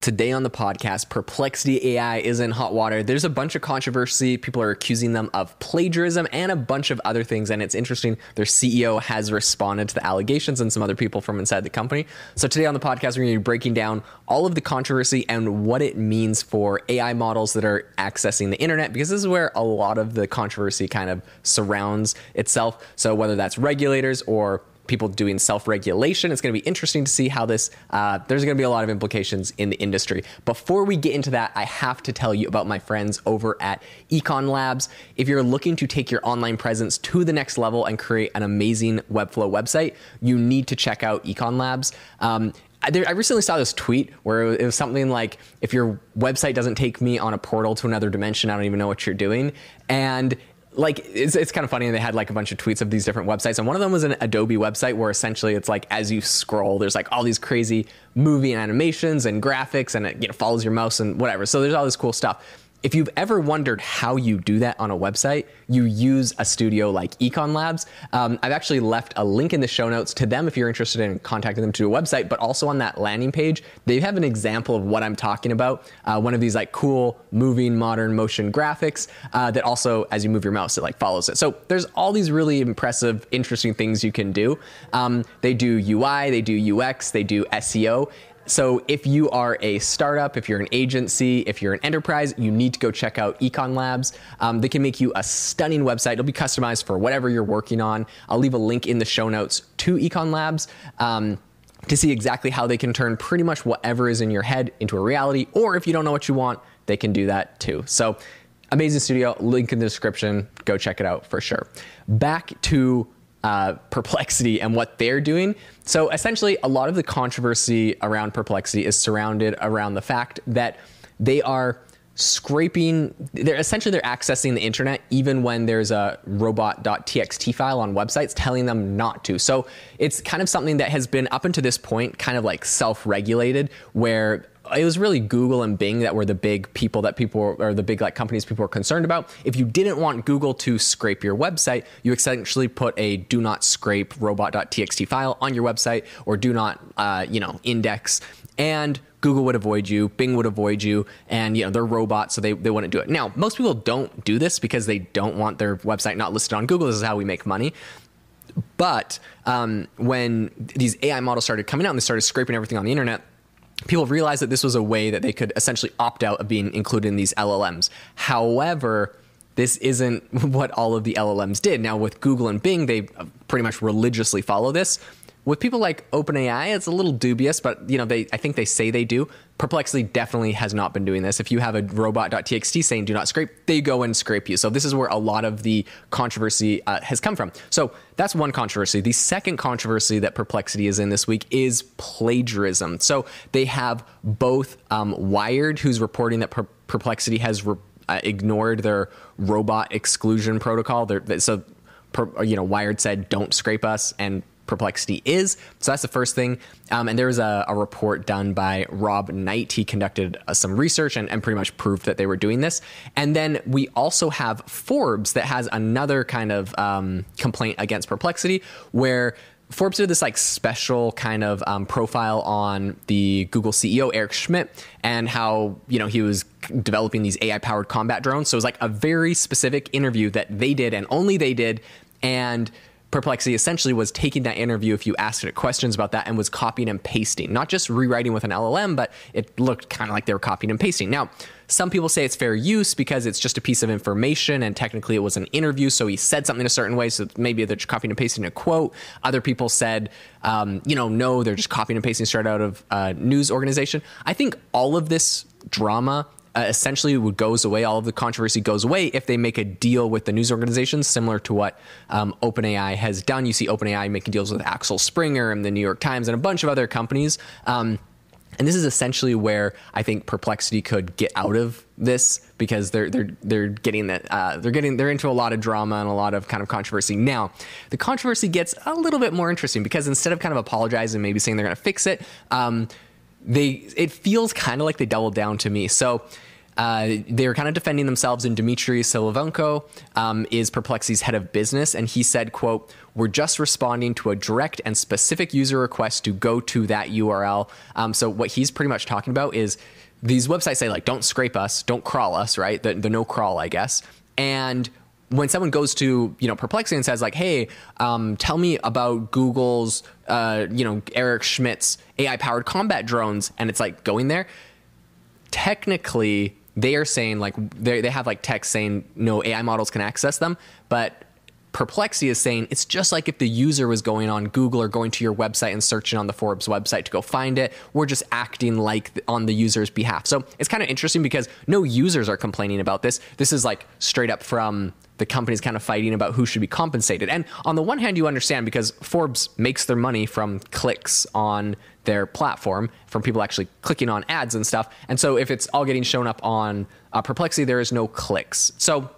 Today on the podcast, Perplexity AI is in hot water. There's a bunch of controversy. People are accusing them of plagiarism and a bunch of other things. And it's interesting, their CEO has responded to the allegations and some other people from inside the company. So today on the podcast, we're going to be breaking down all of the controversy and what it means for AI models that are accessing the internet, because this is where a lot of the controversy kind of surrounds itself. So whether that's regulators or people doing self-regulation, it's going to be interesting to see how this, there's going to be a lot of implications in the industry. Before we get into that, I have to tell you about my friends over at Econ Labs. If you're looking to take your online presence to the next level and create an amazing Webflow website, you need to check out Econ Labs. I recently saw this tweet where it was something like, if your website doesn't take me on a portal to another dimension, I don't even know what you're doing. And like, it's kind of funny. And they had like a bunch of tweets of these different websites. And one of them was an Adobe website where essentially it's like, as you scroll, there's like all these crazy movie animations and graphics, and it follows your mouse and whatever. So there's all this cool stuff. If you've ever wondered how you do that on a website, you use a studio like Econ Labs. I've actually left a link in the show notes to them if you're interested in contacting them to do a website, but also on that landing page, they have an example of what I'm talking about. One of these like cool moving modern motion graphics that also, as you move your mouse, it like follows it. So there's all these really impressive, interesting things you can do. They do UI, they do UX, they do SEO. So if you are a startup, if you're an agency, if you're an enterprise, you need to go check out Econ Labs. They can make you a stunning website. It'll be customized for whatever you're working on. I'll leave a link in the show notes to Econ Labs to see exactly how they can turn pretty much whatever is in your head into a reality. Or if you don't know what you want, they can do that too. So amazing studio, link in the description. Go check it out for sure. Back to Perplexity and what they're doing. So essentially, a lot of the controversy around Perplexity is surrounded around the fact that they are scraping, they're accessing the internet even when there's a robot.txt file on websites telling them not to. So it's kind of something that has been up until this point kind of like self-regulated, where it was really Google and Bing that were the big people that the big like companies people were concerned about. If you didn't want Google to scrape your website, you essentially put a do not scrape robot.txt file on your website, or do not, index, and Google would avoid you, Bing would avoid you, and they're robots, so they wouldn't do it. Now, most people don't do this because they don't want their website not listed on Google. This is how we make money. But when these AI models started coming out and they started scraping everything on the internet, people realized that this was a way that they could essentially opt out of being included in these LLMs. However, this isn't what all of the LLMs did. Now, with Google and Bing, they pretty much religiously follow this. With people like OpenAI, it's a little dubious, but I think they say they do. Perplexity definitely has not been doing this. If you have a robot.txt saying do not scrape, they go and scrape you. So this is where a lot of the controversy has come from. So that's one controversy. The second controversy that Perplexity is in this week is plagiarism. So they have both Wired, who's reporting that Perplexity has ignored their robot exclusion protocol. Wired said don't scrape us, and Perplexity is. So that's the first thing. And there was a report done by Rob Knight. He conducted some research and pretty much proved that they were doing this. And then we also have Forbes that has another kind of complaint against Perplexity, where Forbes did this like special kind of profile on the Google CEO, Eric Schmidt, and how, he was developing these AI powered combat drones. So it was like a very specific interview that they did and only they did. And Perplexity essentially was taking that interview, if you asked it questions about that, and was copying and pasting, not just rewriting with an LLM, but it looked kind of like they were copying and pasting. Now, some people say it's fair use because it's just a piece of information, and technically it was an interview, so he said something a certain way, so maybe they're just copying and pasting a quote. Other people said, no, they're just copying and pasting straight out of a news organization. I think all of this drama essentially goes away. All of the controversy goes away if they make a deal with the news organizations, similar to what OpenAI has done. You see OpenAI making deals with Axel Springer and the New York Times and a bunch of other companies. And this is essentially where I think Perplexity could get out of this, because they're getting that they're into a lot of drama and a lot of kind of controversy. Now, the controversy gets a little bit more interesting, because instead of kind of apologizing, maybe saying they're going to fix it, it feels kind of like they doubled down to me. So they were kind of defending themselves, and Dmitry Silivanko is Perplexity's head of business, and he said, quote, "We're just responding to a direct and specific user request to go to that URL." So what he's pretty much talking about is these websites say, like, don't scrape us, don't crawl us, right? The no crawl, I guess. And when someone goes to, Perplexity and says, like, hey, tell me about Google's, Eric Schmidt's AI-powered combat drones, and it's like going there, technically they are saying, like, they have like text saying no AI models can access them, but Perplexity is saying it's just like if the user was going on Google or going to your website and searching on the Forbes website to go find it. We're just acting like on the user's behalf. So it's kind of interesting because no users are complaining about this. This is like straight up from the companies kind of fighting about who should be compensated. And on the one hand, you understand because Forbes makes their money from clicks on their platform, from people actually clicking on ads and stuff. And so if it's all getting shown up on Perplexity, there is no clicks. So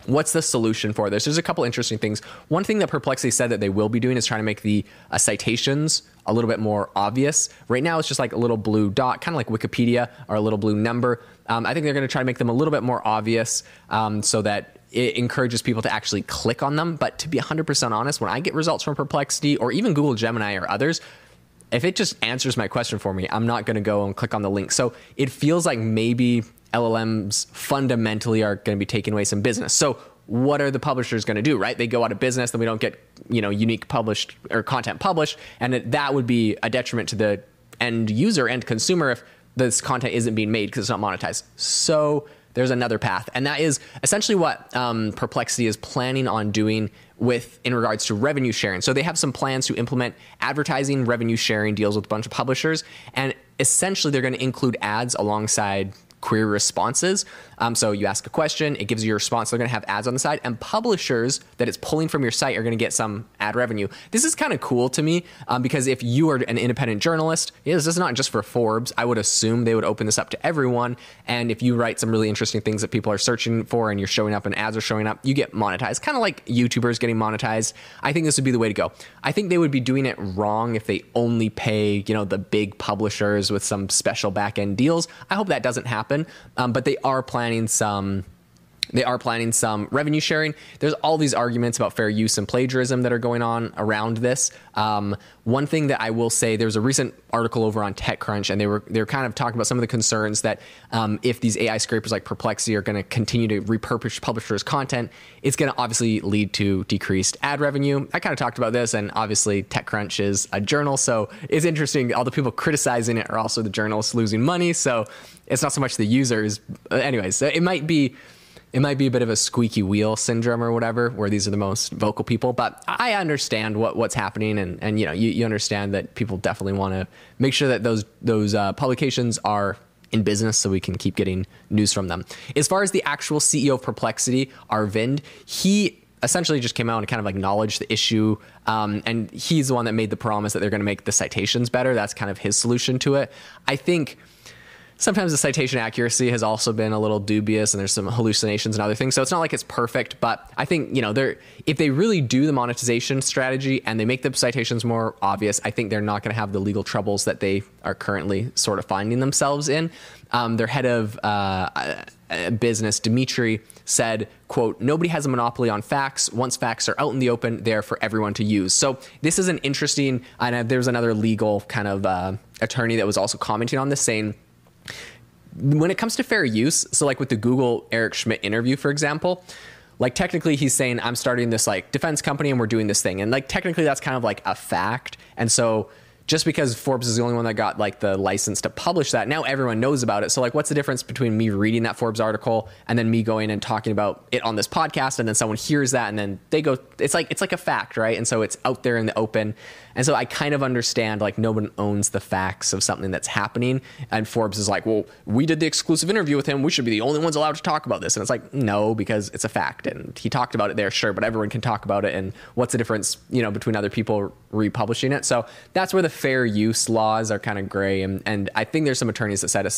what's the solution for this? There's a couple interesting things. One thing that Perplexity said that they will be doing is trying to make the citations a little bit more obvious. Right now, it's just like a little blue dot, kind of like Wikipedia, or a little blue number. I think they're going to try to make them a little bit more obvious so that it encourages people to actually click on them. But to be 100% honest, when I get results from Perplexity or even Google Gemini or others, if it just answers my question for me, I'm not going to go and click on the link. So it feels like maybe LLMs fundamentally are going to be taking away some business. So what are the publishers going to do, right? They go out of business, then we don't get, unique published or content published. And that would be a detriment to the end user, end consumer, if this content isn't being made because it's not monetized. So there's another path. And that is essentially what Perplexity is planning on doing in regards to revenue sharing. So they have some plans to implement advertising revenue sharing deals with a bunch of publishers. And essentially they're going to include ads alongside query responses. So you ask a question, it gives you a response. They're going to have ads on the side, and publishers that it's pulling from your site are going to get some ad revenue. This is kind of cool to me because if you are an independent journalist, this is not just for Forbes. I would assume they would open this up to everyone. And if you write some really interesting things that people are searching for and you're showing up and ads are showing up, you get monetized, kind of like YouTubers getting monetized. I think this would be the way to go. I think they would be doing it wrong if they only pay, the big publishers with some special back-end deals. I hope that doesn't happen, but they are planning some revenue sharing. There's all these arguments about fair use and plagiarism that are going on around this. One thing that I will say, there's a recent article over on TechCrunch, and they were kind of talking about some of the concerns that if these AI scrapers like Perplexity are going to continue to repurpose publishers' content, it's going to obviously lead to decreased ad revenue. I kind of talked about this, and obviously TechCrunch is a journal, so it's interesting. All the people criticizing it are also the journalists losing money, so it's not so much the users. Anyways, it might be a bit of a squeaky wheel syndrome or whatever, where these are the most vocal people. But I understand what's happening, and you understand that people definitely want to make sure that those publications are in business so we can keep getting news from them. As far as the actual CEO of Perplexity, Arvind, he essentially just came out and kind of acknowledged the issue, and he's the one that made the promise that they're going to make the citations better. That's kind of his solution to it. I think sometimes the citation accuracy has also been a little dubious, and there's some hallucinations and other things. So it's not like it's perfect, but I think, if they really do the monetization strategy and they make the citations more obvious, I think they're not going to have the legal troubles that they are currently sort of finding themselves in. Their head of business, Dmitry, said, quote, "Nobody has a monopoly on facts. Once facts are out in the open, they're for everyone to use." So this is an interesting, and there's another legal kind of attorney that was also commenting on this, saying, when it comes to fair use, so like with the Google Eric Schmidt interview, for example, like technically he's saying, I'm starting this like defense company and we're doing this thing. And like technically that's kind of like a fact. And so just because Forbes is the only one that got like the license to publish that, now everyone knows about it. So like, what's the difference between me reading that Forbes article and then me going and talking about it on this podcast, and then someone hears that and then they go, it's like a fact, right? And so it's out there in the open. And so I kind of understand, like, no one owns the facts of something that's happening. And Forbes is like, well, we did the exclusive interview with him, we should be the only ones allowed to talk about this. And it's like, no, because it's a fact. And he talked about it there, sure, but everyone can talk about it. And what's the difference, between other people republishing it? So that's where the fair use laws are kind of gray. And I think there's some attorneys that said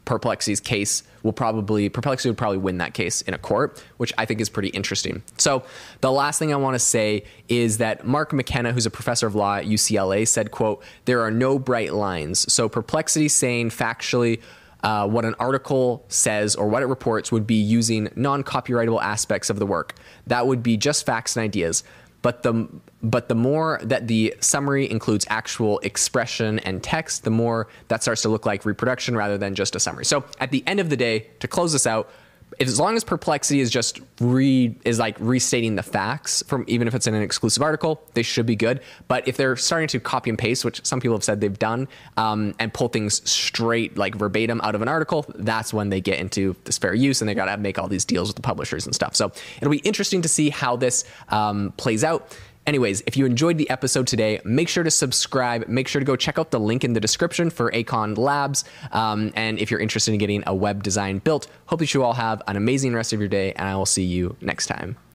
Perplexity's case Perplexity would probably win that case in a court, which I think is pretty interesting. So the last thing I want to say is that Mark McKenna, who's a professor of law at UCLA, said, quote, "There are no bright lines." So Perplexity saying factually, what an article says or what it reports would be using non-copyrightable aspects of the work. That would be just facts and ideas. But the more that the summary includes actual expression and text, the more that starts to look like reproduction rather than just a summary. So at the end of the day, to close this out, as long as Perplexity is just restating the facts from, even if it's in an exclusive article, they should be good. But if they're starting to copy and paste, which some people have said they've done, and pull things straight like verbatim out of an article, that's when they get into this fair use and they got to make all these deals with the publishers and stuff. So it'll be interesting to see how this plays out. Anyways, if you enjoyed the episode today, make sure to subscribe. Make sure to go check out the link in the description for Acon Labs. And if you're interested in getting a web design built, hope that you all have an amazing rest of your day, and I will see you next time.